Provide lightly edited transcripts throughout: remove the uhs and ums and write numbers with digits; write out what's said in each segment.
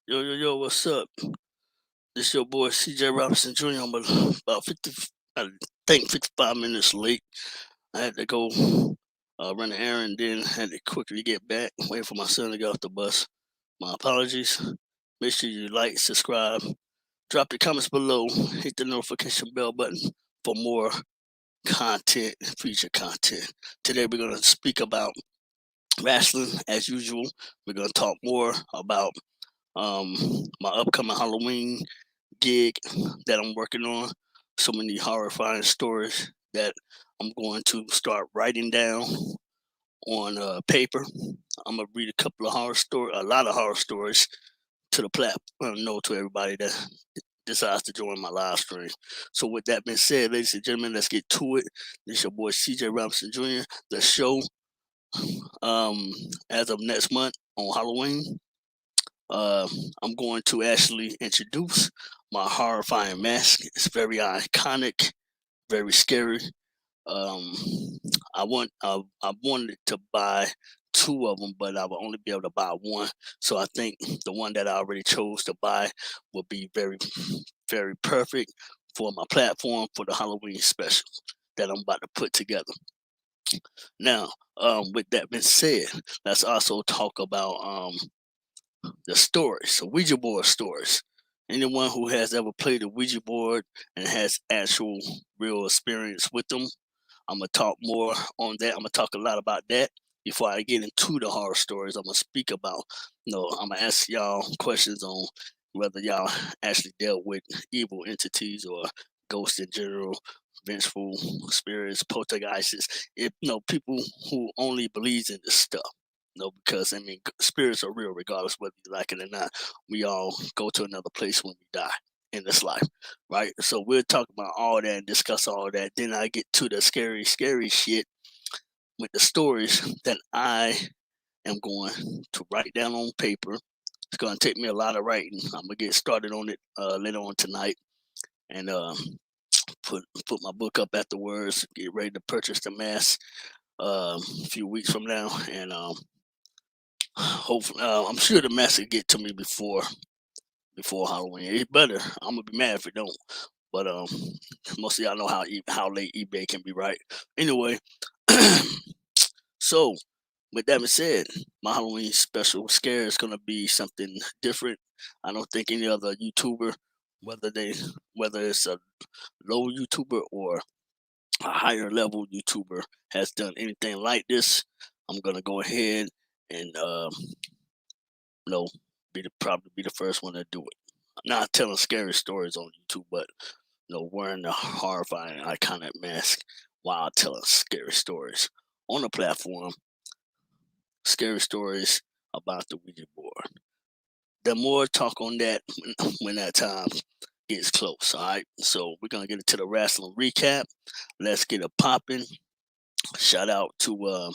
Yo, what's up? This your boy CJ Robinson Jr. I'm about 50, I think 55 minutes late. I had to go run an errand, then had to quickly get back, waiting for my son to get off the bus. My apologies. Make sure you like, subscribe, drop your comments below, hit the notification bell button for more content, feature content. Today we're going to speak about wrestling as usual. We're going to talk more about um, my upcoming Halloween gig that I'm working on. So many horrifying stories that I'm going to start writing down on paper. I'm gonna read a couple of a lot of horror stories to the platform, to everybody that decides to join my live stream. So with that being said, ladies and gentlemen, let's get to it. This is your boy CJ Robinson Jr. The show, as of next month on Halloween, uh, I'm going to actually introduce my horrifying mask. It's very iconic, very scary. Um, I wanted to buy two of them, but I will only be able to buy one. So I think the one that I already chose to buy will be very, very perfect for my platform for the Halloween special that I'm about to put together. Now, with that being said, let's also talk about the stories, the Ouija board stories. Anyone who has ever played a Ouija board and has actual real experience with them, I'm gonna talk more on that. I'm gonna talk a lot about that before I get into the horror stories. I'm gonna speak about, I'm gonna ask y'all questions on whether y'all actually dealt with evil entities or ghosts in general, vengeful spirits, poltergeists. If people who only believes in this stuff. Because I mean, spirits are real, regardless whether you like it or not. We all go to another place when we die in this life, right? So we'll talk about all that and discuss all that. Then I get to the scary, scary shit with the stories that I am going to write down on paper. It's going to take me a lot of writing. I'm gonna get started on it later on tonight, and put my book up afterwards. Get ready to purchase the mask a few weeks from now, and hopefully, I'm sure the mask will get to me before Halloween. It better. I'm gonna be mad if it don't. But most of y'all know how late eBay can be, right? Anyway, so with that being said, my Halloween special scare is gonna be something different. I don't think any other YouTuber, whether they whether it's a low YouTuber or a higher level YouTuber, has done anything like this. I'm gonna go ahead and you know probably be the first one to do it. I'm not telling scary stories on YouTube, but wearing the horrifying iconic mask while telling scary stories on the platform, scary stories about the Ouija board. The more talk on that when that time gets close. All right. So we're gonna get into the wrestling recap. Let's get it popping. Shout out to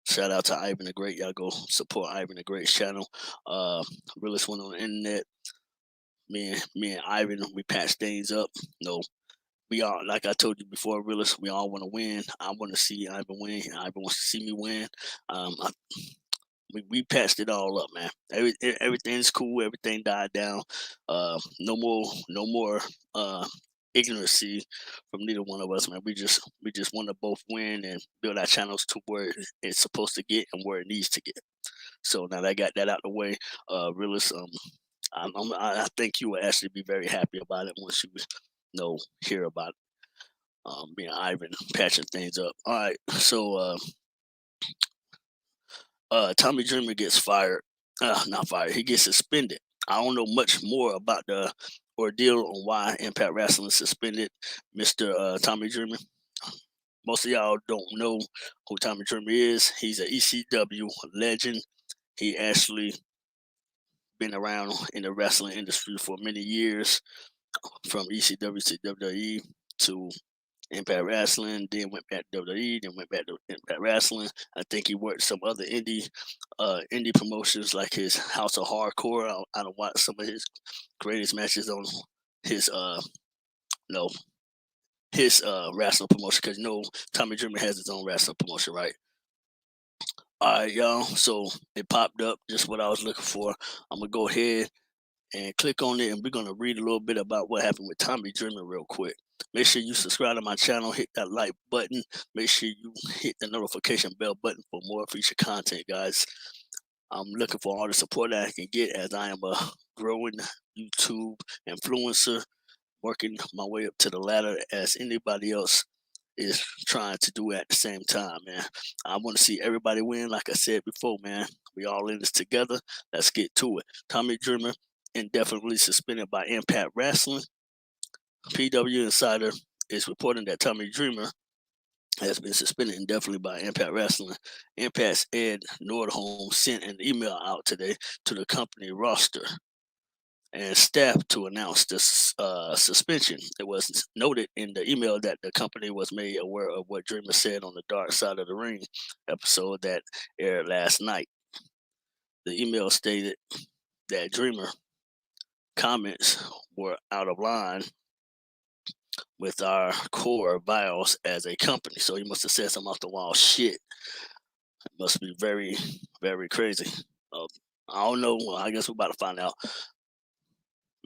shout out to Ivan the Great. Y'all go support Ivan the Great's channel. Realest one on the internet. Me and Ivan, we patch things up. No, we all, like I told you before, realist. We all want to win. I want to see Ivan win. Ivan wants to see me win. I, we patched it all up, man. Everything's cool. Everything died down. No more ignorancy from neither one of us, man. We just want to both win and build our channels to where it's supposed to get and where it needs to get. So now that I got that out the way, realist, I think you will actually be very happy about it once you hear about me and Ivan patching things up. All right, so Tommy Dreamer gets fired. Not fired. He gets suspended. I don't know much more about the ordeal on why Impact Wrestling suspended Mr. Tommy Dreamer. Most of y'all don't know who Tommy Dreamer is. He's an ECW legend. He actually been around in the wrestling industry for many years, from ECW to WWE to Impact Wrestling, then went back to WWE, then went back to Impact Wrestling. I think he worked some other indie promotions like his House of Hardcore. I don't watch some of his greatest matches on his no his wrestling promotion, because Tommy Dreamer has his own wrestling promotion, right? All right, y'all. So it popped up just what I was looking for. I'm gonna go ahead and click on it, and we're gonna read a little bit about what happened with Tommy Dreamer real quick. Make sure you subscribe to my channel, hit that like button. Make sure you hit the notification bell button for more future content, guys. I'm looking for all the support that I can get as I am a growing YouTube influencer, working my way up to the ladder as anybody else is trying to do at the same time, man. I want to see everybody win. Like I said before, man, we all in this together. Let's get to it. Tommy Dreamer indefinitely suspended by Impact Wrestling. PW Insider is reporting that Tommy Dreamer has been suspended indefinitely by Impact Wrestling. Impact's Ed Nordholm sent an email out today to the company roster and staff to announce this suspension. It was noted in the email that the company was made aware of what Dreamer said on the Dark Side of the Ring episode that aired last night. The email stated that Dreamer comments were out of line with our core values as a company. So he must have said some off the wall shit. It must be very, very crazy. I don't know. Well, I guess we're about to find out.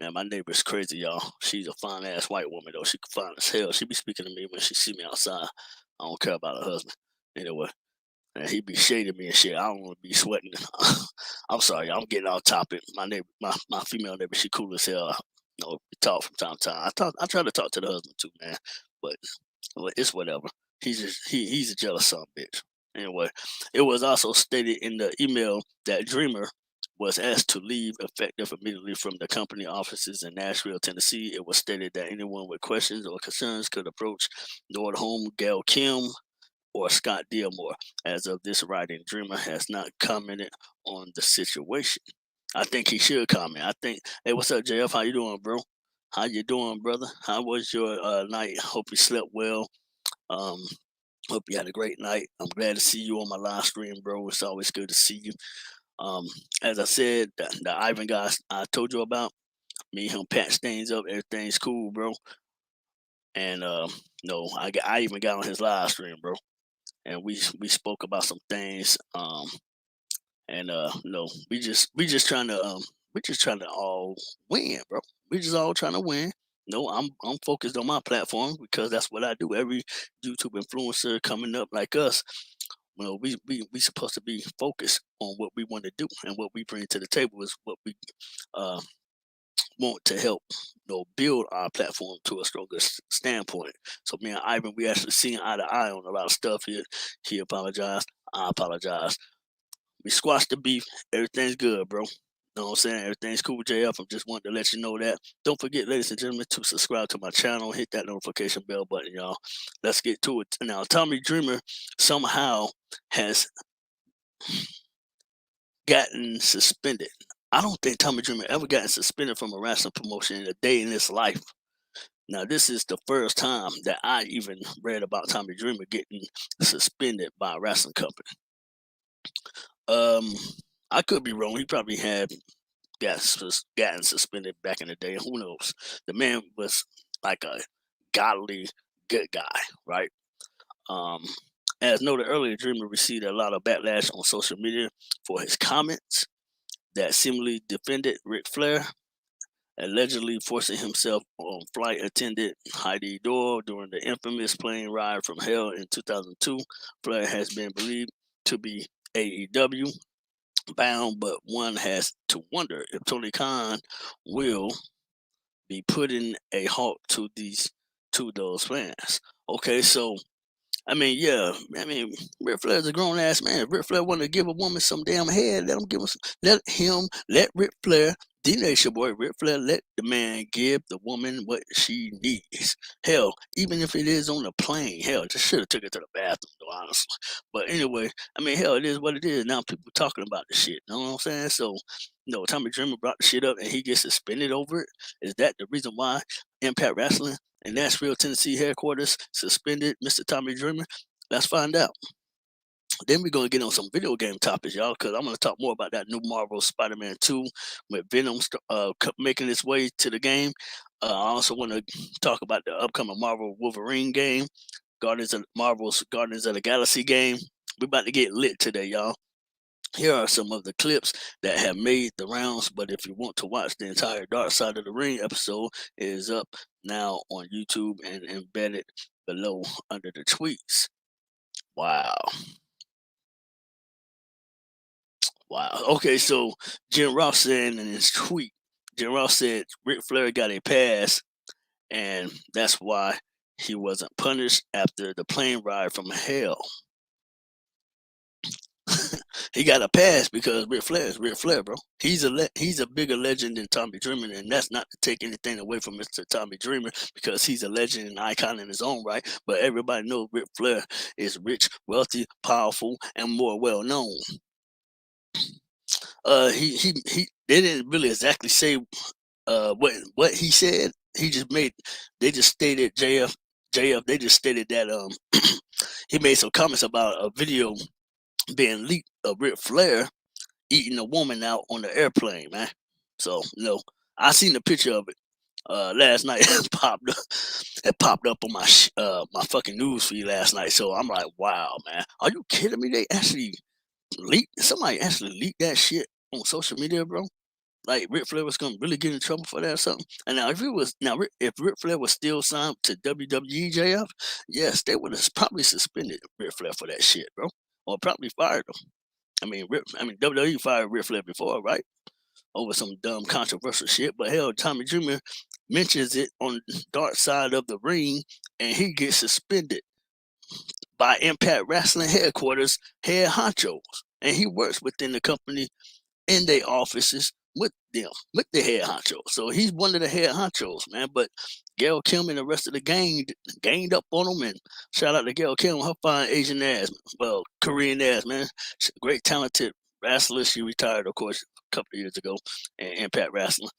Man, my neighbor's crazy, y'all. She's a fine ass white woman though. She fine as hell. She be speaking to me when she see me outside. I don't care about her husband. Anyway, and he be shading me and shit. I don't want to be sweating. I'm sorry, I'm getting off topic. My neighbor, my female neighbor, she cool as hell. You know, we talk from time to time. I try to talk to the husband too, man. But it's whatever. He's a jealous son of a bitch. Anyway, it was also stated in the email that Dreamer was asked to leave effective immediately from the company offices in Nashville, Tennessee. It was stated that anyone with questions or concerns could approach Nordholm, Gail Kim, or Scott Dearmore. As of this writing, Dreamer has not commented on the situation. I think he should comment. I think, hey, what's up, JF? How you doing, bro? How you doing, brother? How was your night? Hope you slept well. Um, Hope you had a great night. I'm glad to see you on my live stream, bro. It's always good to see you. As I said, the Ivan guy I told you about, me and him patched things up. Everything's cool, bro. And no, I even got on his live stream, bro. And we spoke about some things. And no, we just trying to all win, bro. We just all trying to win. No, I'm focused on my platform because that's what I do. Every YouTube influencer coming up like us, you know, we supposed to be focused on what we want to do, and what we bring to the table is what we uh, want to help, you know, build our platform to a stronger standpoint. So me and Ivan, we actually seeing eye to eye on a lot of stuff here. He apologized. I apologize. We squashed the beef. Everything's good, bro. You know what I'm saying? Everything's cool, JF. I'm just wanting to let you know that. Don't forget, ladies and gentlemen, to subscribe to my channel. Hit that notification bell button, y'all. Let's get to it. Now, Tommy Dreamer somehow has gotten suspended. I don't think Tommy Dreamer ever gotten suspended from a wrestling promotion in a day in his life. Now, this is the first time that I even read about Tommy Dreamer getting suspended by a wrestling company. I could be wrong. He probably had gotten suspended back in the day. Who knows? The man was like a godly good guy, right? Um, as noted earlier, Dreamer received a lot of backlash on social media for his comments that seemingly defended Ric Flair, allegedly forcing himself on flight attendant Heidi Doyle during the infamous plane ride from hell in 2002. Flair has been believed to be AEW bound, but one has to wonder if Tony Khan will be putting a halt to those plans. Okay, so I mean, yeah, I mean, Ric Flair's a grown ass man. If Ric Flair wanted to give a woman some damn head, let Ric Flair, the Nation Boy, Ric Flair, let the man give the woman what she needs. Hell, even if it is on the plane, hell, just should have took it to the bathroom, though, honestly. But anyway, I mean, hell, it is what it is. Now people talking about the shit. You know what I'm saying? So, Tommy Dreamer brought the shit up and he gets suspended over it. Is that the reason why Impact Wrestling in Nashville, Tennessee headquarters suspended Mr. Tommy Dreamer? Let's find out. Then we're going to get on some video game topics, y'all, because I'm going to talk more about that new Marvel Spider-Man 2 with Venom making its way to the game. I also want to talk about the upcoming Marvel Wolverine game, Marvel's Guardians of the Galaxy game. We're about to get lit today, y'all. Here are some of the clips that have made the rounds, but if you want to watch the entire Dark Side of the Ring episode, it is up now on YouTube and embedded below under the tweets. Wow. Wow. Okay, so Jim Ross said in his tweet, Jim Ross said Ric Flair got a pass, and that's why he wasn't punished after the plane ride from hell. He got a pass because Ric Flair is Ric Flair, bro. He's a bigger legend than Tommy Dreamer, and that's not to take anything away from Mr. Tommy Dreamer because he's a legend and icon in his own right. But everybody knows Ric Flair is rich, wealthy, powerful, and more well known. He they didn't really exactly say what he said. He just made they just stated JF they just stated that he made some comments about a video being leaked of Ric Flair eating a woman out on the airplane, man. So I seen the picture of it last night. It popped up on my fucking news feed last night. So I'm like, wow, man, are you kidding me? They actually somebody actually leaked that shit on social media, bro. Like Ric Flair was gonna really get in trouble for that or something. And now if Ric Flair was still signed to WWE JF, yes, they would have probably suspended Ric Flair for that shit, bro, or probably fired him. WWE fired Ric Flair before, right? Over some dumb controversial shit. But hell, Tommy Dreamer mentions it on Dark Side of the Ring, and he gets suspended by Impact Wrestling headquarters head honchos, and he works within the company in their offices with them, with the head honcho. So he's one of the head honchos, man. But Gail Kim and the rest of the gang gained up on him. And shout out to Gail Kim, her fine Asian ass, well, Korean ass, man. She's a great, talented wrestler. She retired, of course, a couple of years ago in Impact Wrestling.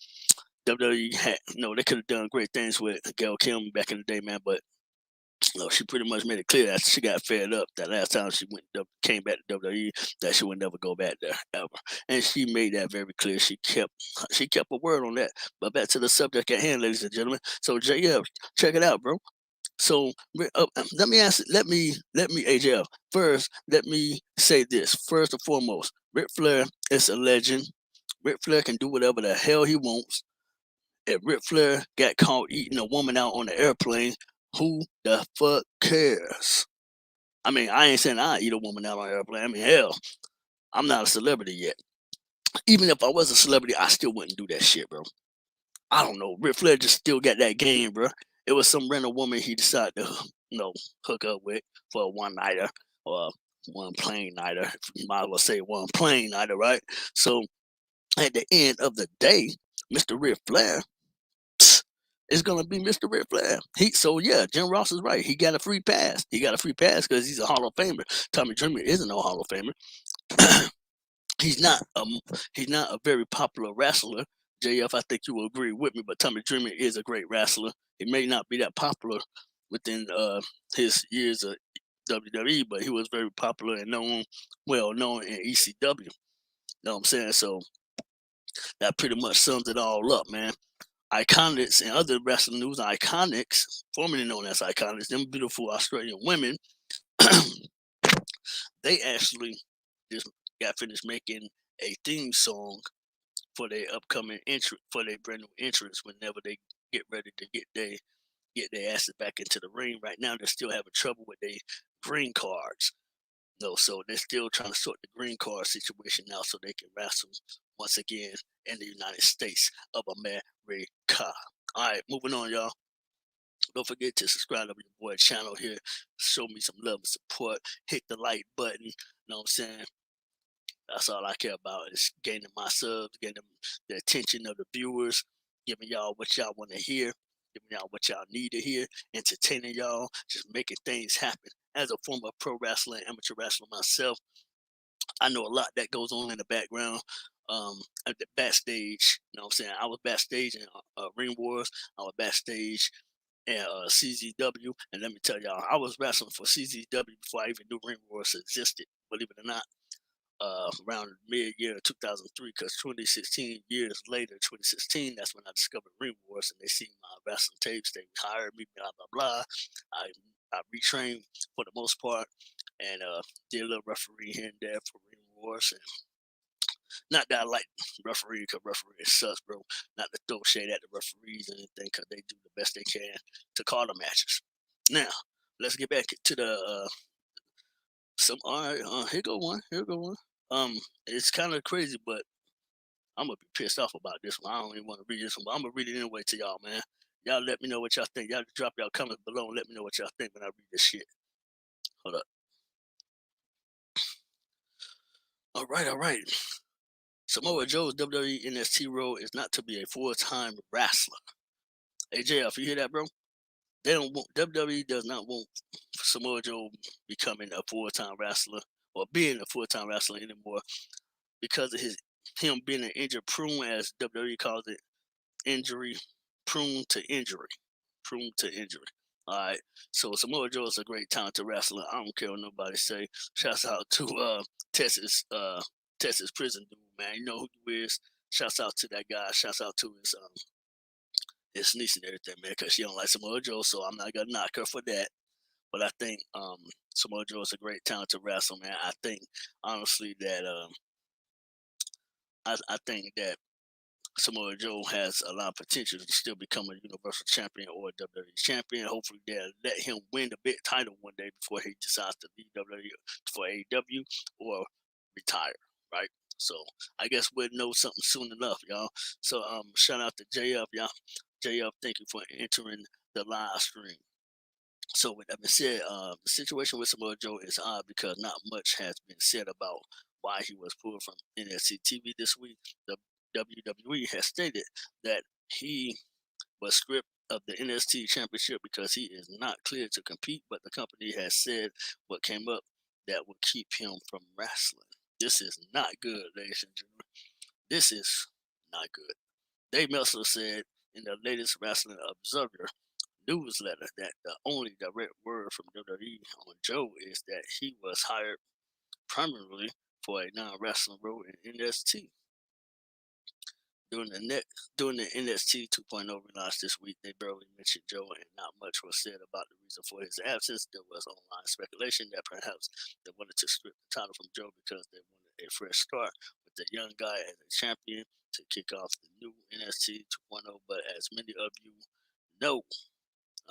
WWE had, they could have done great things with Gail Kim back in the day, man. But she pretty much made it clear that she got fed up that last time she came back to WWE that she would never go back there ever, and she made that very clear. She kept a word on that. But back to the subject at hand, ladies and gentlemen. So JF, check it out, bro. So let me ask. Let me AJF first. Let me say this first and foremost. Ric Flair is a legend. Ric Flair can do whatever the hell he wants. If Ric Flair got caught eating a woman out on the airplane, who the fuck cares? I mean, I ain't saying I eat a woman out on an airplane. I mean, hell, I'm not a celebrity yet. Even if I was a celebrity, I still wouldn't do that shit, bro. I don't know. Ric Flair just still got that game, bro. It was some random woman he decided to, hook up with for a one nighter or one plane nighter. You might as well say one plane nighter, right? So at the end of the day, Mr. Ric Flair is gonna be Mr. Ric Flair. Jim Ross is right. He got a free pass. He got a free pass because he's a Hall of Famer. Tommy Dreamer isn't no Hall of Famer. he's not he's not a very popular wrestler. JF, I think you will agree with me, but Tommy Dreamer is a great wrestler. He may not be that popular within his years of WWE, but he was very popular and well known in ECW. You know what I'm saying? So that pretty much sums it all up, man. Iconics and other wrestling news, Iconics, formerly known as Iconics, them beautiful Australian women, they actually just got finished making a theme song for their upcoming entry, for their brand new entrance whenever they get ready to get their asses back into the ring. Right now, they're still having trouble with their green cards. No, so they're still trying to sort the green card situation out so they can wrestle once again in the United States of America. All right, moving on, y'all. Don't forget to subscribe to your boy channel here. Show me some love and support. Hit the like button. You know what I'm saying? That's all I care about is gaining my subs, getting the attention of the viewers, giving y'all what y'all want to hear, giving y'all what y'all need to hear, entertaining y'all, just making things happen. As a former pro wrestler, amateur wrestler myself, I know a lot that goes on in the background. At the backstage, you know what I'm saying? I was backstage in Ring Wars. I was backstage at CZW. And let me tell y'all, I was wrestling for CZW before I even knew Ring Wars existed, believe it or not. Around mid-year 2003, because 2016, years later, 2016, that's when I discovered Ring Wars, and they see my wrestling tapes. They hired me, blah blah blah. I retrained for the most part, and did a little referee here and there for Ring course. And not that I like referee, because referee sucks, bro. Not to throw shade at the referees or anything, because they do the best they can to call the matches. Now, let's get back to the all right, here go one. Here go one. It's kind of crazy, but I'm gonna be pissed off about this one. I don't even want to read this one, but I'm gonna read it anyway to y'all, man. Y'all let me know what y'all think. Y'all drop y'all comments below and let me know what y'all think when I read this shit. Hold up. All right, all right. Samoa Joe's WWE NXT role is not to be a full-time wrestler. Hey, JF, you hear that, bro? They don't want WWE does not want Samoa Joe becoming a full-time wrestler or being a full-time wrestler anymore because of him being an injury prone, as WWE calls it, injury prone to injury. Prone to injury. All right. So Samoa Joe is a great talented wrestler. I don't care what nobody say. Shouts out to Texas prison dude, man. You know who you is. Shouts out to that guy. Shouts out to his niece and everything, man, because she don't like Samoa Joe, so I'm not gonna knock her for that. But I think Samoa Joe is a great talented wrestler, man. I think honestly that I think that Samoa Joe has a lot of potential to still become a Universal Champion or a WWE Champion. Hopefully, they'll let him win the big title one day before he decides to leave WWE for AEW or retire, right? So I guess we'll know something soon enough, y'all. So shout out to JF, y'all. JF, thank you for entering the live stream. So with that being said, the situation with Samoa Joe is odd because not much has been said about why he was pulled from NXT TV this week. The WWE has stated that he was stripped of the NXT Championship because he is not cleared to compete, but the company has said what came up that would keep him from wrestling. This is not good, ladies and gentlemen. This is not good. Dave Meltzer said in the latest Wrestling Observer newsletter that the only direct word from WWE on Joe is that he was hired primarily for a non-wrestling role in NXT. During the NXT 2.0 relaunch this week, they barely mentioned Joe, and not much was said about the reason for his absence. There was online speculation that perhaps they wanted to strip the title from Joe because they wanted a fresh start with the young guy as a champion to kick off the new NXT 2.0. But as many of you know,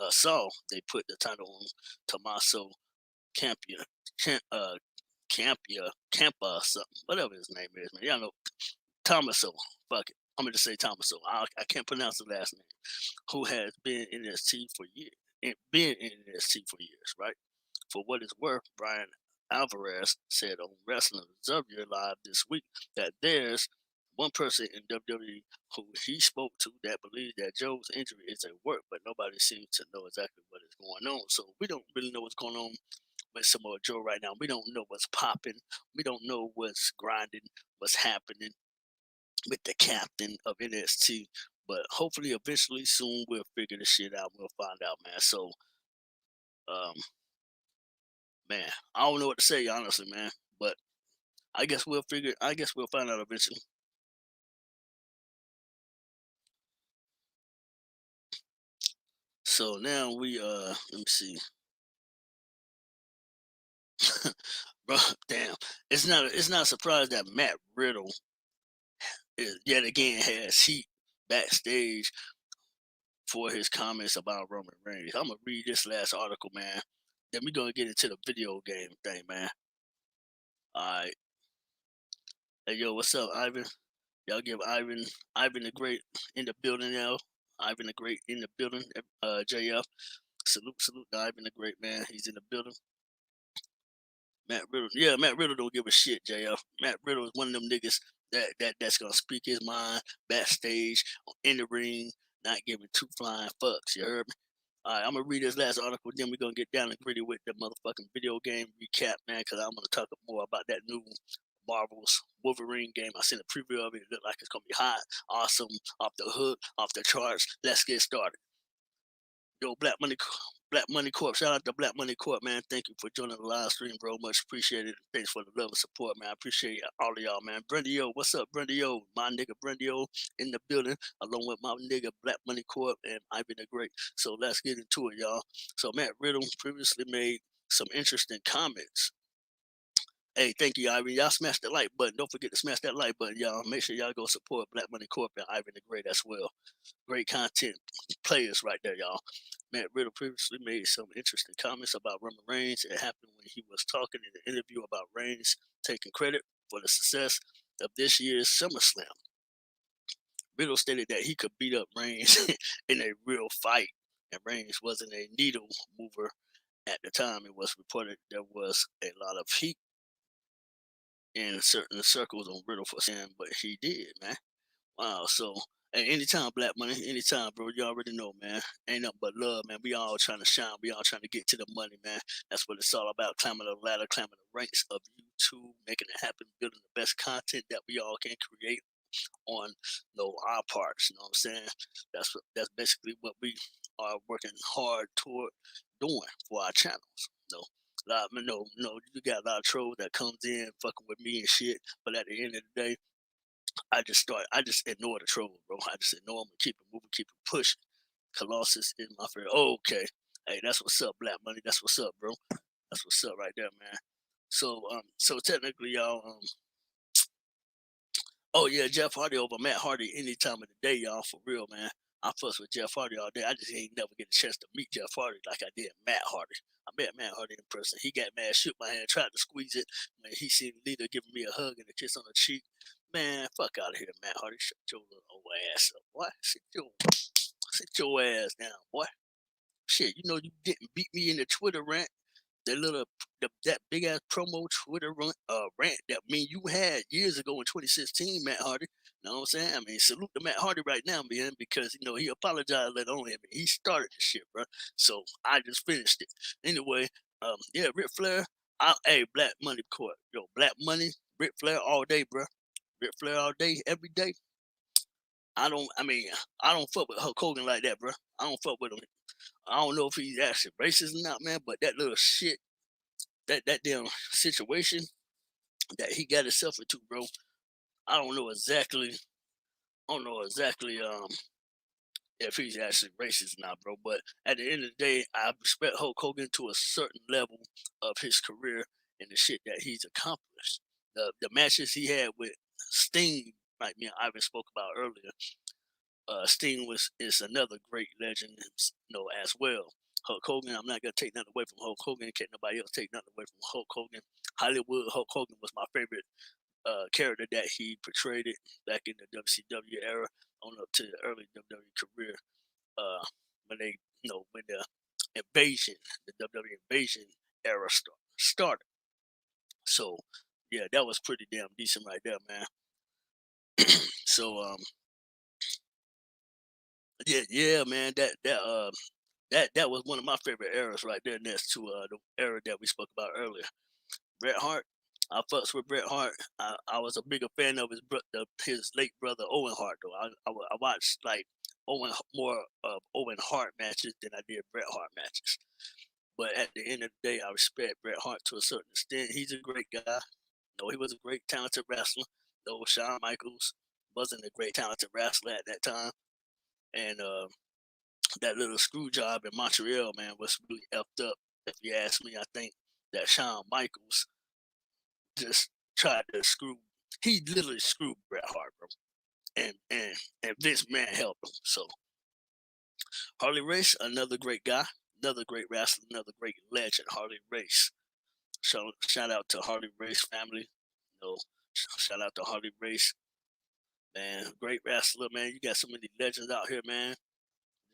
saw, they put the title on Tommaso Campia, Campa, something, whatever his name is, man. Y'all know Tommaso. Fuck it. I'm gonna just say Tommaso. I can't pronounce the last name. Who has been in NXT for years? Been in NXT for years, right? For what it's worth, Brian Alvarez said on Wrestling Observer Live this week that there's one person in WWE who he spoke to that believes that Joe's injury is a work, but nobody seems to know exactly what is going on. So we don't really know what's going on with Samoa Joe right now. We don't know what's popping. We don't know what's grinding, what's happening with the captain of NXT. But hopefully, eventually, soon, we'll figure this shit out. We'll find out, man. So, man, I don't know what to say, honestly, man. But I guess we'll find out eventually. So now let me see. Bro, damn. It's not a surprise that Matt Riddle yet again has heat backstage for his comments about Roman Reigns. I'm gonna read this last article, man. Then we're gonna get into the video game thing, man. Alright. Hey yo, what's up, Ivan? Y'all give Ivan the Great in the building now. Ivan the Great in the building. JF. Salute to Ivan the Great, man. He's in the building. Matt Riddle. Yeah, Matt Riddle don't give a shit, JF. Matt Riddle is one of them niggas that's gonna speak his mind backstage, in the ring, not giving two flying fucks. You heard me? All right, I'm gonna read this last article, then we're gonna get down and gritty with the motherfucking video game recap, man, because I'm gonna talk more about that new Marvel's Wolverine game. I seen a preview of it. It looked like it's gonna be hot, awesome, off the hook, off the charts. Let's get started. Yo, Black Money Corp. Shout out to Black Money Corp, man. Thank you for joining the live stream, bro. Much appreciated. Thanks for the love and support, man. I appreciate all of y'all, man. Brendio, what's up, Brendio? My nigga Brendio in the building, along with my nigga Black Money Corp and Ivan the Great. So let's get into it, y'all. So Matt Riddle previously made some interesting comments Hey, thank you, Ivan. Y'all smash the like button. Don't forget to smash that like button, y'all. Make sure y'all go support Black Money Corp and Ivan the Great as well. Great content players right there, y'all. Matt Riddle previously made some interesting comments about Roman Reigns. It happened when he was talking in an interview about Reigns taking credit for the success of this year's SummerSlam. Riddle stated that he could beat up Reigns in a real fight, and Reigns wasn't a needle mover at the time. It was reported there was a lot of heat in certain circles on Riddle for saying, but he did, man. Wow. So, hey, anytime, Black Money, anytime, bro. You already know, man. Ain't nothing but love, man. We all trying to shine. We all trying to get to the money, man. That's what it's all about. Climbing the ladder, climbing the ranks of YouTube, making it happen, building the best content that we all can create on our parts. You know what I'm saying? That's basically what we are working hard toward doing for our channels. You got a lot of trolls that comes in fucking with me and shit, but at the end of the day, I just ignore the trolls, bro. I just ignore them and keep it moving, keep it pushing. Colossus is my favorite. Oh, okay. Hey, that's what's up, Black Money. That's what's up, bro. That's what's up right there, man. So technically, y'all, oh yeah, Jeff Hardy over Matt Hardy any time of the day, y'all, for real, man. I fuss with Jeff Hardy all day. I just ain't never get a chance to meet Jeff Hardy like I did Matt Hardy. I met Matt Hardy in person. He got mad, shook my hand, tried to squeeze it. When he seen Lita giving me a hug and a kiss on the cheek. Man, fuck out of here, Matt Hardy. Shut your little old ass up, boy. Sit your ass down, boy. Shit, you didn't beat me in the Twitter rant, that big ass promo Twitter rant that you had years ago in 2016, Matt Hardy. You know what I'm saying? I mean, salute to Matt Hardy right now, man, because he apologized later on. He started the shit, bro. So I just finished it. Anyway, yeah, Ric Flair. Hey, Black Money Court, yo, Black Money, Ric Flair all day, bro. Ric Flair all day, every day. I don't fuck with Hulk Hogan like that, bro. I don't fuck with him. I don't know if he's actually racist or not, man, but that little shit, that damn situation that he got himself into, bro. I don't know exactly. I don't know exactly if he's actually racist or not, bro. But at the end of the day, I respect Hulk Hogan to a certain level of his career and the shit that he's accomplished. The matches he had with Sting, like me and Ivan spoke about earlier. Sting is another great legend, as well. Hulk Hogan, I'm not gonna take nothing away from Hulk Hogan. Can't nobody else take nothing away from Hulk Hogan. Hollywood Hulk Hogan was my favorite character that he portrayed it back in the WCW era on up to the early WWE career. When when the invasion, the WWE invasion era started. So yeah, that was pretty damn decent right there, man. So yeah, man, that was one of my favorite eras right there, next to the era that we spoke about earlier. Bret Hart, I fucks with Bret Hart. I was a bigger fan of his late brother Owen Hart, though. I watched like more of Owen Hart matches than I did Bret Hart matches. But at the end of the day, I respect Bret Hart to a certain extent. He's a great guy. He was a great talented wrestler. Though Shawn Michaels wasn't a great talented wrestler at that time, and that little screw job in Montreal, man, was really effed up. If you ask me, I think that Shawn Michaels just tried to screw. He literally screwed Bret Hart, bro, and Vince McMahon helped him. So Harley Race, another great guy, another great wrestler, another great legend. Harley Race. Shout out to Harley Race family. Shout out to Harley Race, man. Great wrestler, man. You got so many legends out here, man.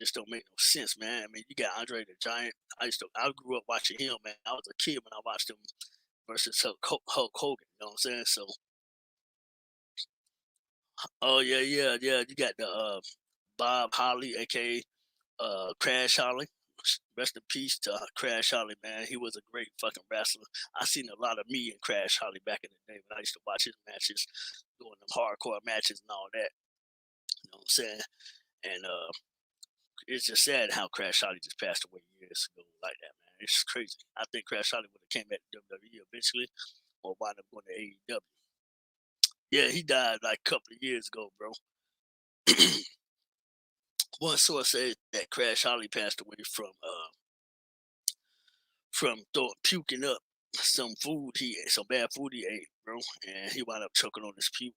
Just don't make no sense, man. I mean, you got Andre the Giant. I grew up watching him, man. I was a kid when I watched him versus Hulk Hogan. You know what I'm saying? So, oh yeah. You got the Bob Holly, aka Crash Holly. Rest in peace to Crash Holly, man. He was a great fucking wrestler. I seen a lot of me and Crash Holly back in the day when I used to watch his matches, doing them hardcore matches and all that. You know what I'm saying? And it's just sad how Crash Holly just passed away years ago like that, man. It's just crazy. I think Crash Holly would have came back to WWE eventually, or wind up going to AEW. Yeah, he died like a couple of years ago, bro. One source says that Crash Holly passed away from puking up some food he ate, some bad food he ate, bro, and he wound up choking on his puke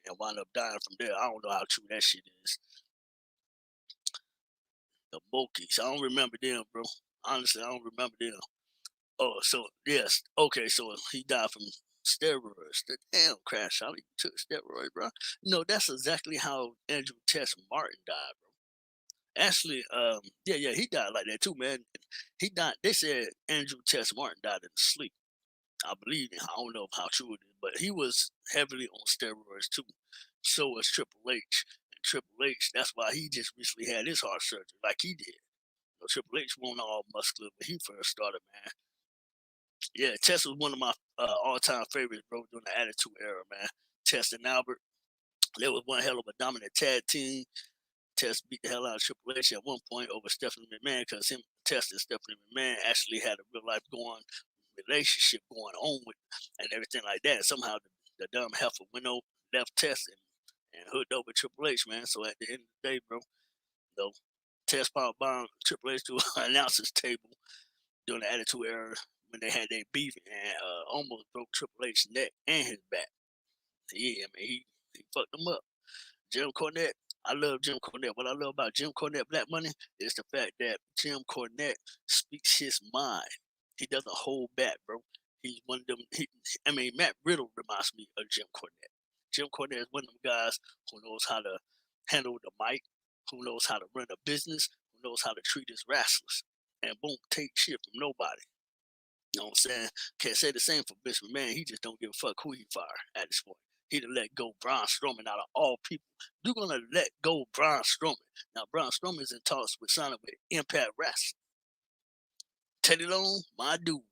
and wound up dying from there. I don't know how true that shit is. The Mokies, I don't remember them, bro. Honestly, I don't remember them. Oh, so yes, okay, so he died from steroids. The damn crash out, he took steroids, bro. No, that's exactly how Andrew Tess Martin died, bro. Actually, yeah, he died like that too, man. He died. They said Andrew Tess Martin died in sleep. I believe it. I don't know how true it is, but he was heavily on steroids too. So was Triple H. And Triple H, that's why he just recently had his heart surgery, like he did. Triple H wasn't all muscular when he first started, man. Yeah, Tess was one of my all-time favorites, bro, during the Attitude Era, man. Tess and Albert, they was one hell of a dominant tag team. Tess beat the hell out of Triple H at one point over Stephanie McMahon because him, Tess and Stephanie McMahon actually had a real life going relationship going on with and everything like that. Somehow the dumb heifer went over, left Tess and hooked over Triple H, man. So at the end of the day, bro, though, Tess power bombed Triple H to an announcer's table during the Attitude Era when they had their beef and almost broke Triple H's neck and his back. Yeah, man, he fucked them up. Jim Cornette, I love Jim Cornette. What I love about Jim Cornette Black Money is the fact that Jim Cornette speaks his mind. He doesn't hold back, bro. He's one of them. Matt Riddle reminds me of Jim Cornette. Jim Cornette is one of them guys who knows how to handle the mic, who knows how to run a business, who knows how to treat his wrestlers, and won't take shit from nobody. You know what I'm saying? Can't say the same for Vince McMahon. He just don't give a fuck who he fire at this point. He'd let go Braun Strowman out of all people. You're gonna let go Braun Strowman. Now Braun Strowman is in talks with signing with Impact Wrestling. Teddy Long, my dude.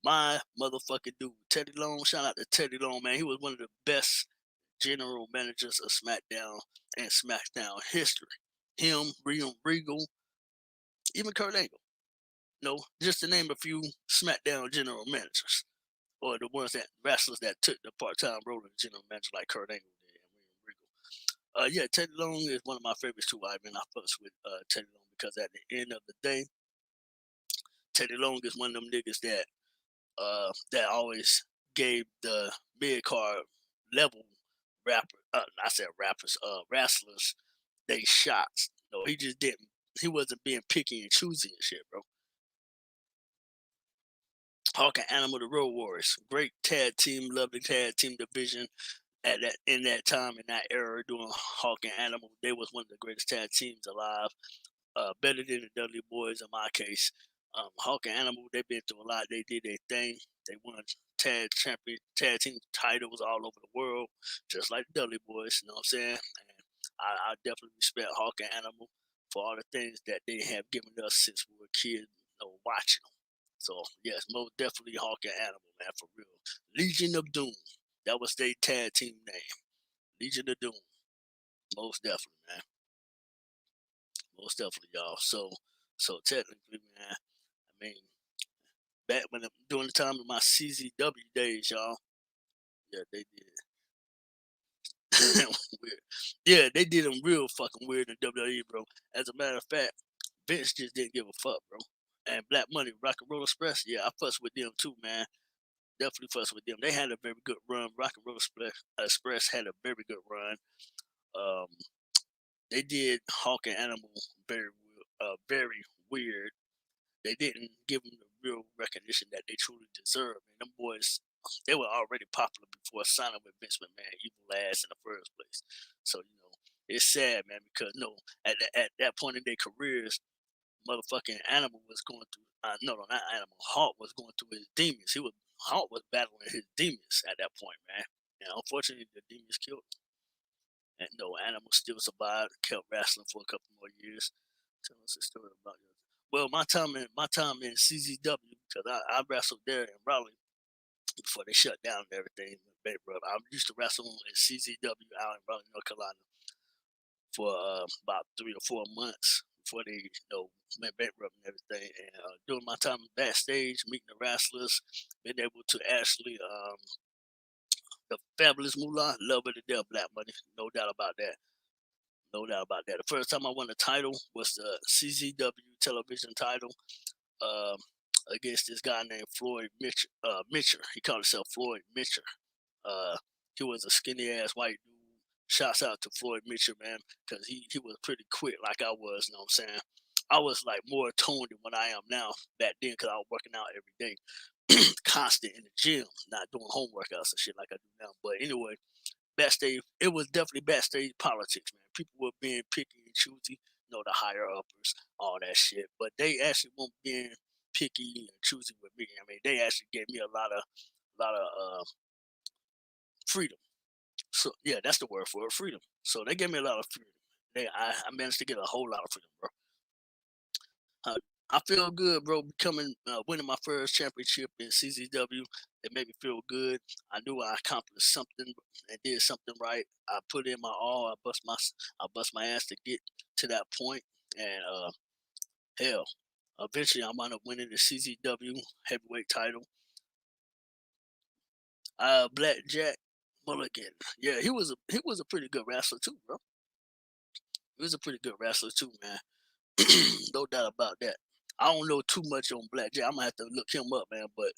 My motherfucking dude. Teddy Long, shout out to Teddy Long, man. He was one of the best general managers of SmackDown and SmackDown history. Him, Regal, even Kurt Angle. No, just to name a few SmackDown general managers. Or the ones that wrestlers that took the part-time role of general manager like Kurt Angle did and William Regal. Yeah, Teddy Long is one of my favorites too. I mean, I fucks with Teddy Long because at the end of the day, Teddy Long is one of them niggas that always gave the mid card level rapper, I said rappers, wrestlers, they shots. No, he just didn't. He wasn't being picky and choosy and shit, bro. Hawk and Animal, the Road Warriors, great tag team, love the tag team division. At that in that time in that era doing Hawk and Animal, they was one of the greatest tag teams alive. Better than the Dudley Boys in my case. Hawk and Animal, they've been through a lot. They did their thing. They won tag team titles all over the world, just like the Dudley Boys. You know what I'm saying? And I definitely respect Hawk and Animal for all the things that they have given us since we were kids, watching them. So yes, most definitely Hawk and Animal, man, for real. Legion of Doom. That was their tag team name. Legion of Doom. Most definitely, man. Most definitely, y'all. So technically, man, I mean, back when during the time of my CZW days, y'all, yeah, they did weird. Yeah, they did them real fucking weird in WWE, bro. As a matter of fact, Vince just didn't give a fuck, bro. And Black Money, Rock and Roll Express, yeah, I fuss with them too, man. Definitely fuss with them. They had a very good run. Rock and Roll Express had a very good run. Um, they did Hawk and Animal very weird. They didn't give them the real recognition that they truly deserve. And them boys, they were already popular before signing with Vince McMahon, evil ass in the first place. So it's sad, man, because at that point in their careers, motherfucking Animal was going through. No, not Animal. Hawk was going through his demons. Hawk was battling his demons at that point, man. And unfortunately, the demons killed him. And no, Animal still survived, kept wrestling for a couple more years. Tell us a story about yours. Well, my time in CZW because I wrestled there in Raleigh before they shut down and everything. I used to wrestle in CZW out in Raleigh, North Carolina, for about 3 or 4 months before they went bankrupt and everything. And during my time backstage, meeting the wrestlers, being able to actually the fabulous Moolah, love it to death, Black Money, no doubt about that. No doubt about that. The first time I won a title was the CZW television title. Um, against this guy named Floyd Mitcher. He called himself Floyd Mitcher. Uh, he was a skinny ass white dude. Shouts out to Floyd Mitchell, man, because he was pretty quick like I was. You know what I'm saying? I was like more toned than what I am now back then because I was working out every day, constant in the gym, not doing home workouts and shit like I do now. But anyway, backstage, it was definitely backstage politics, man. People were being picky and choosy, the higher uppers, all that shit. But they actually weren't being picky and choosy with me. I mean, they actually gave me a lot of freedom. So yeah, that's the word for it, freedom. So they gave me a lot of freedom. I managed to get a whole lot of freedom, bro. Uh, I feel good, bro. Winning my first championship in CZW, it made me feel good. I knew I accomplished something and did something right. I put in my all. I bust my ass to get to that point, and hell, eventually I wound up winning the CZW heavyweight title. Blackjack Mulligan, yeah, he was a pretty good wrestler too, bro. He was a pretty good wrestler too, man. No doubt about that. I don't know too much on Blackjack. I'm gonna have to look him up, man. But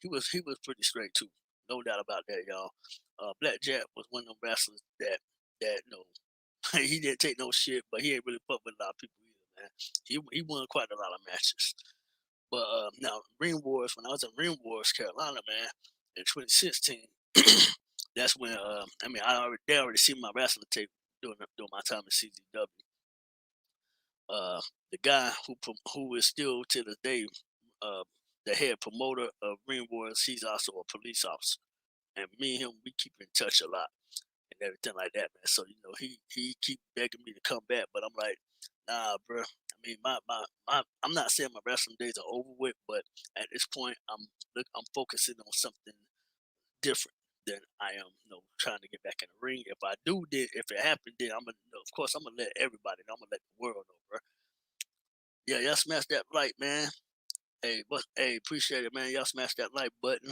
he was pretty straight too. No doubt about that, y'all. Blackjack was one of them wrestlers that he didn't take no shit, but he ain't really fuck with a lot of people either, man. He won quite a lot of matches. But now Ring Wars, when I was in Ring Wars, Carolina, man, in 2016, that's when I mean they already seen my wrestling tape during my time in CZW. The guy who is still to this day uh, the head promoter of Ring Wars, he's also a police officer, and me and him we keep in touch a lot and everything like that, man. So he keep begging me to come back, but I'm like, nah, bro. I mean, I'm not saying my wrestling days are over with, but at this point, I'm focusing on something different than I am, trying to get back in the ring. If I do, then if it happened, then of course, I'm gonna let everybody know. I'm gonna let the world know, bro. Yeah, y'all smash that like, man. Hey, appreciate it, man. Y'all smash that like button,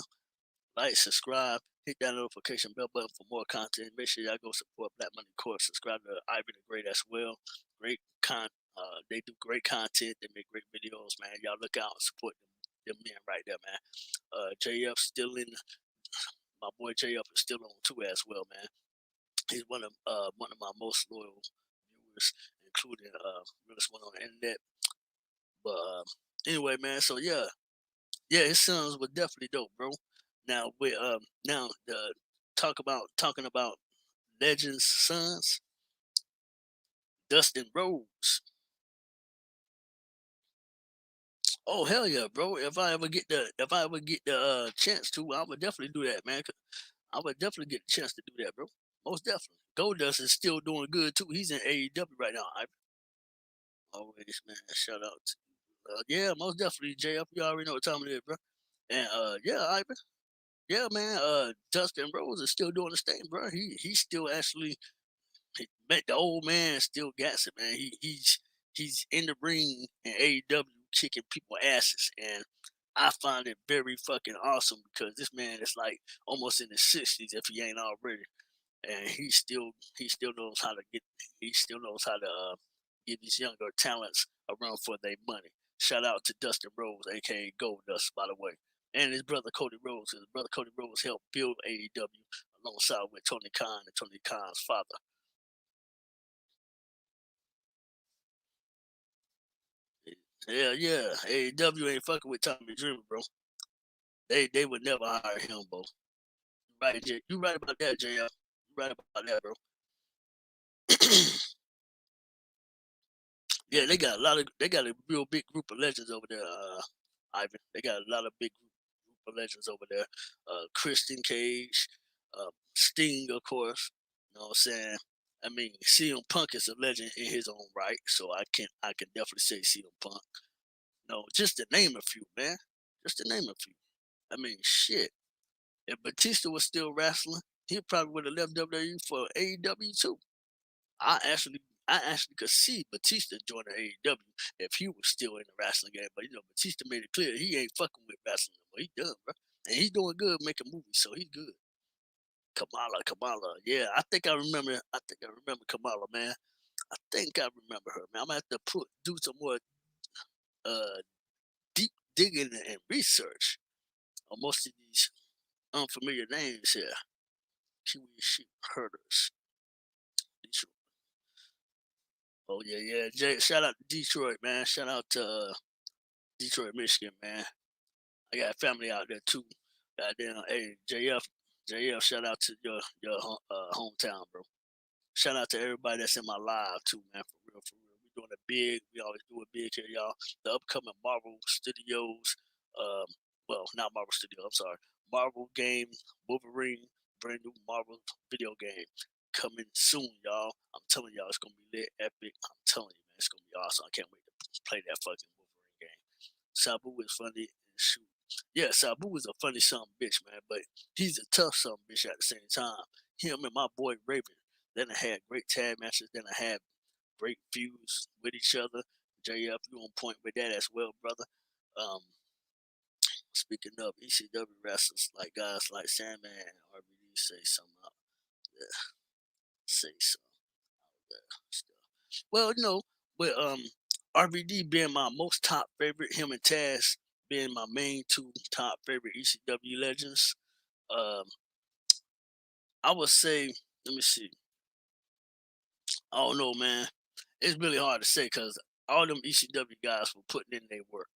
like, subscribe, hit that notification bell button for more content. Make sure y'all go support Black Money Court. Subscribe to Ivan the Great as well. Great they do great content. They make great videos, man. Y'all look out and support them men right there, man. JF still in. My boy JF is still on too as well, man. He's one of my most loyal viewers, including realest one on the internet. But anyway, man. So yeah, his sons were definitely dope, bro. Now we now the talking about legends sons, Dustin Rhodes. Oh hell yeah, bro! If I ever get the chance to, I would definitely do that, man. I would definitely get the chance to do that, bro. Most definitely. Goldust is still doing good too. He's in AEW right now. Always, man. Shout out to yeah, most definitely, JF. You already know what time it is, bro. And yeah, Ivan. Yeah, man. Dustin Rhodes is still doing his thing, bro. He's still actually the old man still got it, man. He's in the ring in AEW kicking people asses, and I find it very fucking awesome because this man is like almost in his 60s if he ain't already, and he still knows how to get these younger talents around for their money. Shout out to Dustin Rhodes, aka Goldust, by the way, and his brother Cody Rhodes. His brother Cody Rhodes helped build AEW alongside with Tony Khan and Tony Khan's father. Yeah, yeah. AEW ain't fucking with Tommy Dreamer, bro. They would never hire him, bro. Right, you right about that, JL. You right about that, bro. Yeah, they got a real big group of legends over there, Ivan. They got a lot of big group of legends over there. Christian Cage, Sting, of course. You know what I'm saying? I mean, CM Punk is a legend in his own right, so I can definitely say CM Punk. No, just to name a few, man. Just to name a few. I mean, shit. If Batista was still wrestling, he probably would have left WWE for AEW too. I actually could see Batista joining AEW if he was still in the wrestling game. But Batista made it clear he ain't fucking with wrestling no more. He done, bro. And he's doing good making movies, so he's good. Kamala. Yeah, I think I remember Kamala, man. I think I remember her, man. I'm gonna have to do some more uh deep digging and research on most of these unfamiliar names here. Kiwi sheep herders. Detroit. Oh yeah. Shout out to Detroit, man. Shout out to Detroit, Michigan, man. I got family out there too. Goddamn, hey JF, shout out to your hometown, bro. Shout out to everybody that's in my live too, man. For real, for real. We doing it big. We always do it big here, y'all. The upcoming Marvel Studios, well, not Marvel Studio. I'm sorry, Marvel game Wolverine, brand new Marvel video game coming soon, y'all. I'm telling y'all, it's gonna be lit, epic. I'm telling you, man, it's gonna be awesome. I can't wait to play that fucking Wolverine game. Sabu is funny and shoot. Yeah, Sabu is a funny son of a bitch, man, but he's a tough son of a bitch at the same time. Him and my boy Raven, then I had great tag matches. Then I had great feuds with each other. JF, you on point with that as well, brother. Um, Speaking of ECW wrestlers, like guys like Sandman and RBD, say something out there. Say something out there. Well, with RBD being my most top favorite, him and Taz being my main two top favorite ECW legends. Um, I would say, let me see. I don't know, man. It's really hard to say because all them ECW guys were putting in their work.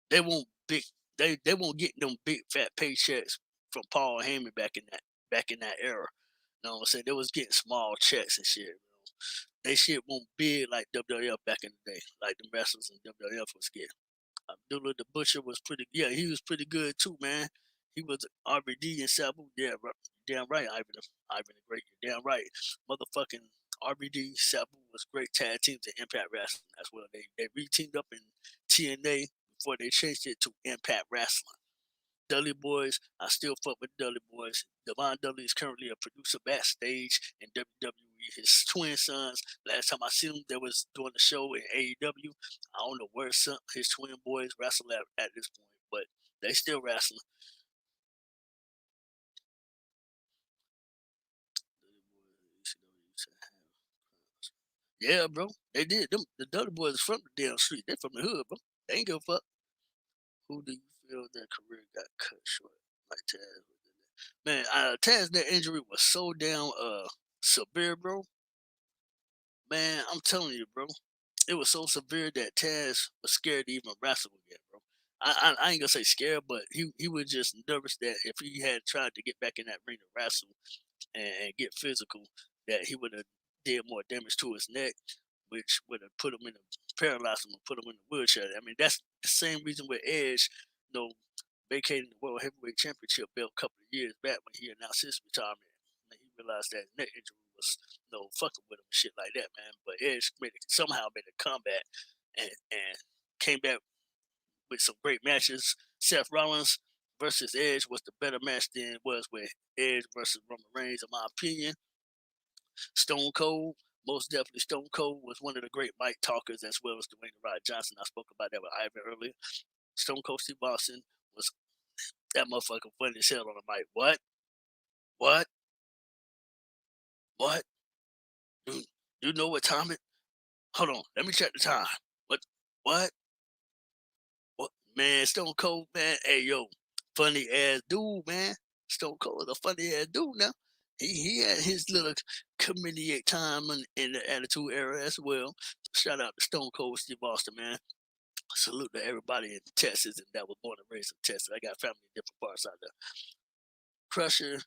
They won't big. They won't get them big fat paychecks from Paul Heyman back in that era. You know what I'm saying? They was getting small checks and shit. You know? They shit won't big like WWF back in the day, like the wrestlers in WWF was getting. Abdullah the Butcher was pretty. Yeah, he was pretty good too, man. He was RBD and Sabu. Yeah, damn right, Ivan the Great. You're damn right, motherfucking RBD Sabu was great tag teams in Impact Wrestling as well. They re-teamed up in TNA before they changed it to Impact Wrestling. Dudley Boys, I still fuck with Dudley Boys. Devon Dudley is currently a producer backstage in WWE. His twin sons, last time I seen them, they was doing the show in AEW. I don't know where his twin boys wrestle at this point, but they still wrestling. Yeah, bro, they did. The Dudley Boys is from the damn street. They from the hood, bro. They ain't give a fuck. Who do you feel that career got cut short? Like Taz. Man, Taz, that injury was so damn severe, bro. Man, I'm telling you, bro. It was so severe that Taz was scared to even wrestle again, bro. I ain't gonna say scared, but he was just nervous that if he had tried to get back in that ring to wrestle and get physical, that he would have did more damage to his neck, which would have put him in a paralyzed him and put him in a wheelchair. I mean, that's the same reason with Edge, vacating the World Heavyweight Championship belt a couple of years back when he announced his retirement. And he realized that neck injury was fucking with him and shit like that, man. But Edge somehow made a comeback and came back with some great matches. Seth Rollins versus Edge was the better match than it was with Edge versus Roman Reigns, in my opinion. Stone Cold, most definitely Stone Cold was one of the great mic talkers as well as Dwayne The Rock Johnson. I spoke about that with Ivan earlier. Stone Cold Steve Austin was that motherfucker funny as hell on the mic. What? What? What? Do you know what time it? Hold on, let me check the time. What? What? What? Man, Stone Cold, man. Hey, yo, funny ass dude, man. Stone Cold is a funny ass dude now. He had his little comedic time in the Attitude Era as well. Shout out to Stone Cold Steve Austin, man. Salute to everybody in Texas and that was born and raised in Texas. I got family in different parts out there. Crusher,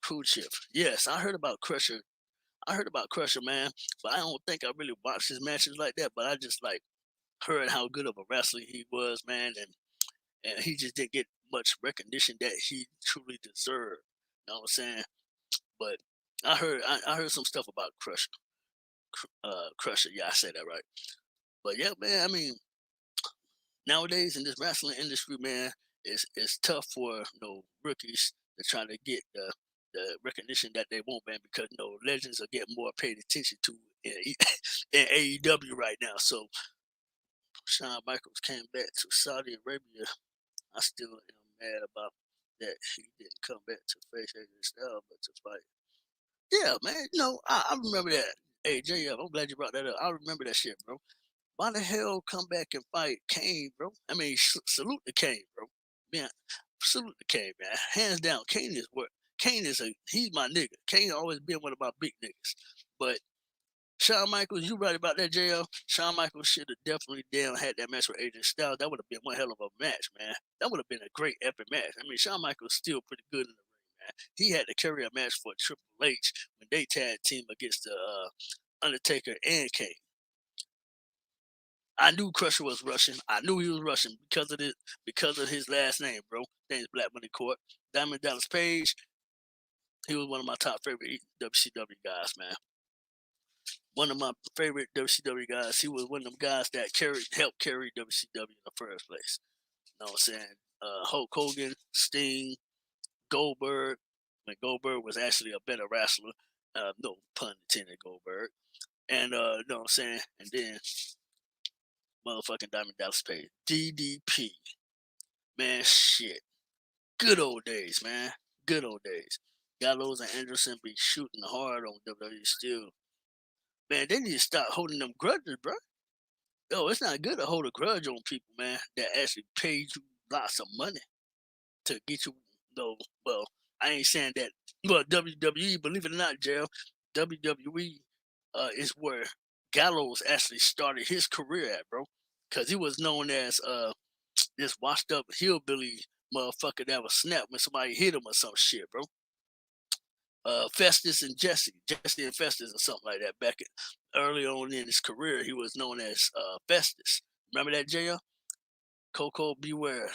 Crew Chief. Yes, I heard about Crusher. Man, but I don't think I really watched his matches like that. But I just like heard how good of a wrestler he was, man, and he just didn't get much recognition that he truly deserved. You know what I'm saying? But I heard some stuff about Crusher. Yeah, I said that right. But yeah, man. I mean, nowadays in this wrestling industry, man, it's tough for rookies to try to get the recognition that they want, man, because legends are getting more paid attention to in, in AEW right now. So Shawn Michaels came back to Saudi Arabia. I still am mad about that he didn't come back to face AJ Styles, but to fight. Yeah, man. I remember that. Hey, JF, I'm glad you brought that up. I remember that shit, bro. Why the hell come back and fight Cain, bro? I mean, salute to Cain, bro. Man, salute to Cain, man. Hands down, Cain is what. Cain is he's my nigga. Cain always been one of my big niggas. But Shawn Michaels, you right about that, JL. Shawn Michaels should have definitely had that match with AJ Styles. That would have been one hell of a match, man. That would have been a great epic match. I mean, Shawn Michaels still pretty good in the ring, man. He had to carry a match for Triple H when they tag team against the Undertaker and Cain. I knew Crusher was Russian. I knew he was Russian because of his last name, bro. Name's Black Money Court. Diamond Dallas Page. He was one of my top favorite WCW guys, man. One of my favorite WCW guys. He was one of them guys that helped carry WCW in the first place. You know what I'm saying? Hulk Hogan, Sting, Goldberg. When Goldberg was actually a better wrestler. No pun intended, Goldberg. And you know what I'm saying? And then motherfucking Diamond Dallas Page. DDP. Man, shit. Good old days, man. Good old days. Gallows and Anderson be shooting hard on WWE still. Man, they need to stop holding them grudges, bro. Yo, it's not good to hold a grudge on people, man, that actually paid you lots of money to get you, though. Well, I ain't saying that. Well, WWE, believe it or not, Jail, WWE is where Gallows actually started his career at, bro. Because he was known as this washed up hillbilly motherfucker that was snap when somebody hit him or some shit, bro. Festus and Jesse and Festus or something like that. Back early on in his career, he was known as Festus. Remember that, JL? Coco Beware.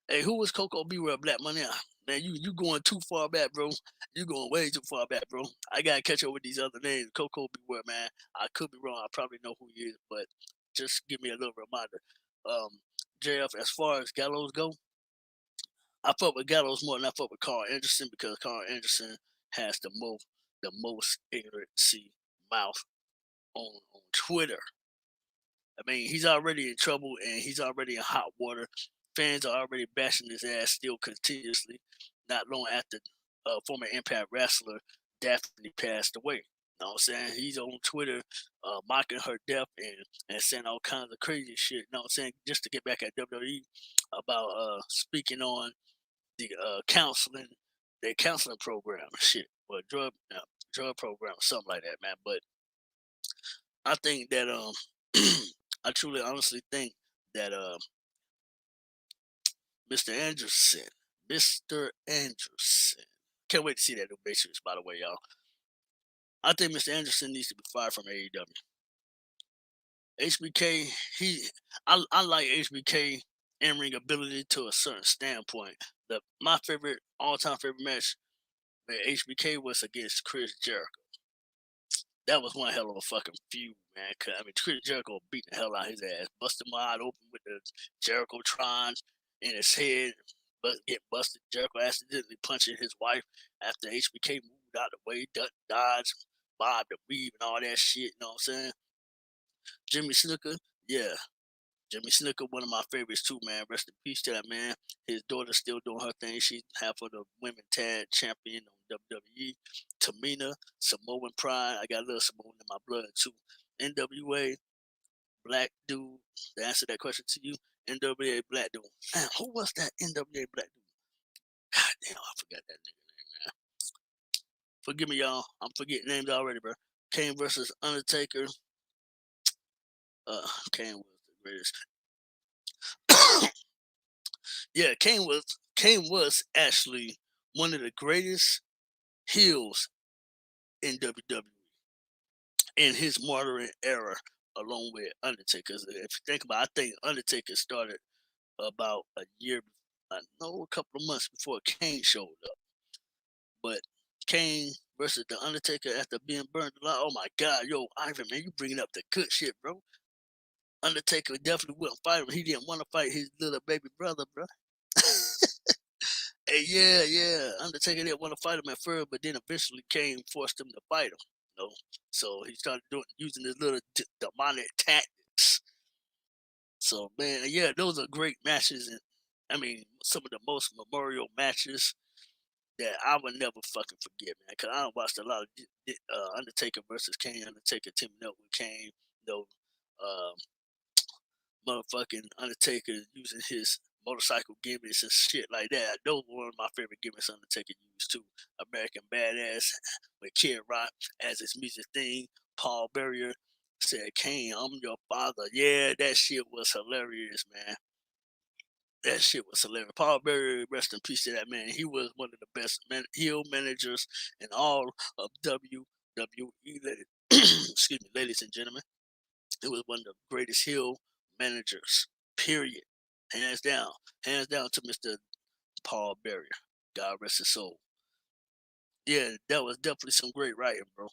Hey, who was Coco Beware? Black Money. Man, you going too far back, bro. You going way too far back, bro. I gotta catch up with these other names. Coco Beware, man. I could be wrong. I probably know who he is, but just give me a little reminder. JF, as far as Gallows go, I fuck with Gallows more than I fuck with Carl Anderson because Carl Anderson has the most ignorancy mouth on Twitter. I mean, he's already in trouble and he's already in hot water. Fans are already bashing his ass still continuously. Not long after former Impact wrestler Daphne passed away. You know what I'm saying? He's on Twitter mocking her death and saying all kinds of crazy shit. You know what I'm saying? Just to get back at WWE about speaking on the their counseling program and shit, or drug program, or something like that, man. But I think that I truly, honestly think that Mr. Anderson, can't wait to see that new Matrix. By the way, y'all, I think Mr. Anderson needs to be fired from AEW. HBK, I like HBK in ring ability to a certain standpoint. My all time favorite match HBK was against Chris Jericho. That was one hell of a fucking feud, man. I mean, Chris Jericho beat the hell out of his ass, busted him wide open with the Jericho trons in his head, but get busted. Jericho accidentally punching his wife after HBK moved out the way, dodged, bobbed and weave and all that shit. You know what I'm saying? Jimmy Snuka, yeah. Jimmy Snuka, one of my favorites too, man. Rest in peace to that man. His daughter's still doing her thing. She's half of the women tag champion on WWE. Tamina, Samoan Pride. I got a little Samoan in my blood too. NWA, Black Dude. To answer that question to you, NWA Black Dude. Man, who was that NWA Black Dude? God damn, I forgot that nigga name, man. Forgive me, y'all. I'm forgetting names already, bro. Cain versus Undertaker. Cain was the greatest. Yeah, Cain was actually one of the greatest heels in WWE in his martyring era, along with Undertaker. If you think about it, I think Undertaker started about a year, a couple of months before Cain showed up. But Cain versus the Undertaker after being burned alive. Oh my God, yo, Ivan, man, you bringing up the good shit, bro. Undertaker definitely wouldn't fight him. He didn't want to fight his little baby brother, bro. Hey, yeah. Undertaker didn't want to fight him at first, but then eventually Cain forced him to fight him. You know? So he started using his little demonic tactics. So man, yeah, those are great matches, and I mean some of the most memorial matches that I would never fucking forget, man. Cause I watched a lot of Undertaker versus Cain, Undertaker teaming up with Cain, you know, uh, motherfucking Undertaker using his motorcycle gimmicks and shit like that. Those were one of my favorite gimmicks Undertaker used too. American Badass with Kid Rock as his music thing. Paul Bearer said, "Cain, I'm your father." Yeah, that shit was hilarious, man. That shit was hilarious. Paul Bearer, rest in peace to that man. He was one of the best heel managers in all of WWE. Excuse me, ladies and gentlemen. It was one of the greatest heel managers, period. Hands down. Hands down to Mr. Paul Bearer. God rest his soul. Yeah, that was definitely some great writing, bro.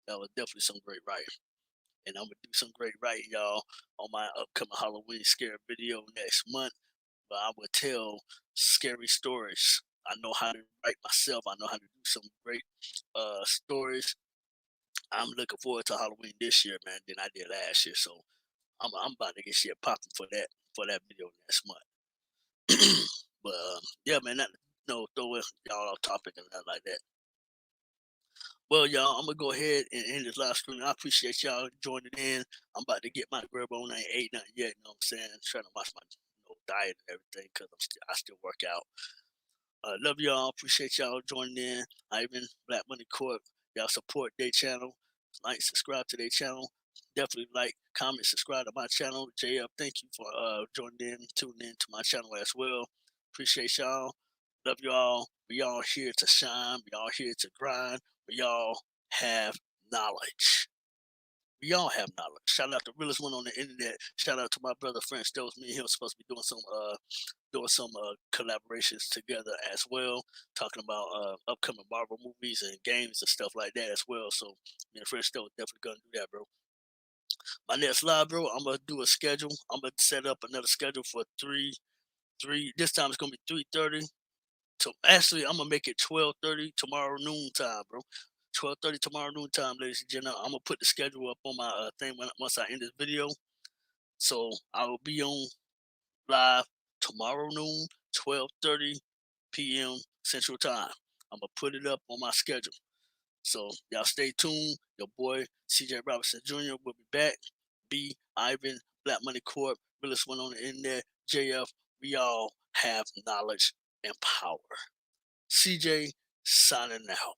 That was definitely some great writing. And I'm gonna do some great writing, y'all, on my upcoming Halloween scare video next month. But I will tell scary stories. I know how to write myself. I know how to do some great stories. I'm looking forward to Halloween this year, man, than I did last year. So I'm about to get shit popping for that video next month. But yeah, man, no throw y'all off topic and nothing like that. Well, y'all, I'm gonna go ahead and end this live stream. I appreciate y'all joining in. I'm about to get my grub on. I ain't ate nothing yet. You know what I'm saying? I'm trying to watch my diet and everything because I still work out. Love y'all. Appreciate y'all joining in. Ivan Black Money Corp. Y'all support their channel. Like, subscribe to their channel. Definitely like, comment, subscribe to my channel. JF, thank you for joining in, tuning in to my channel as well. Appreciate y'all. Love y'all. We all here to shine. We all here to grind. We all have knowledge. We all have knowledge. Shout out to realest one on the internet. Shout out to my brother French. That was me and him supposed to be doing some collaborations together as well, talking about upcoming Marvel movies and games and stuff like that as well. So me and French was definitely gonna do that, bro. My next live, bro, I'm gonna do a schedule. I'm gonna set up another schedule for three. This time it's gonna be 3:30. So actually, I'm gonna make it 12:30 tomorrow noon time, bro. 12:30 tomorrow noon time, ladies and gentlemen. I'm gonna put the schedule up on my thing once I end this video. So I will be on live tomorrow noon, 12:30 p.m. Central Time. I'm gonna put it up on my schedule. So y'all stay tuned. Your boy CJ Robinson Jr. will be back. B Ivan Black Money Corp, realest one on the internet. JF. We all have knowledge and power. CJ signing out.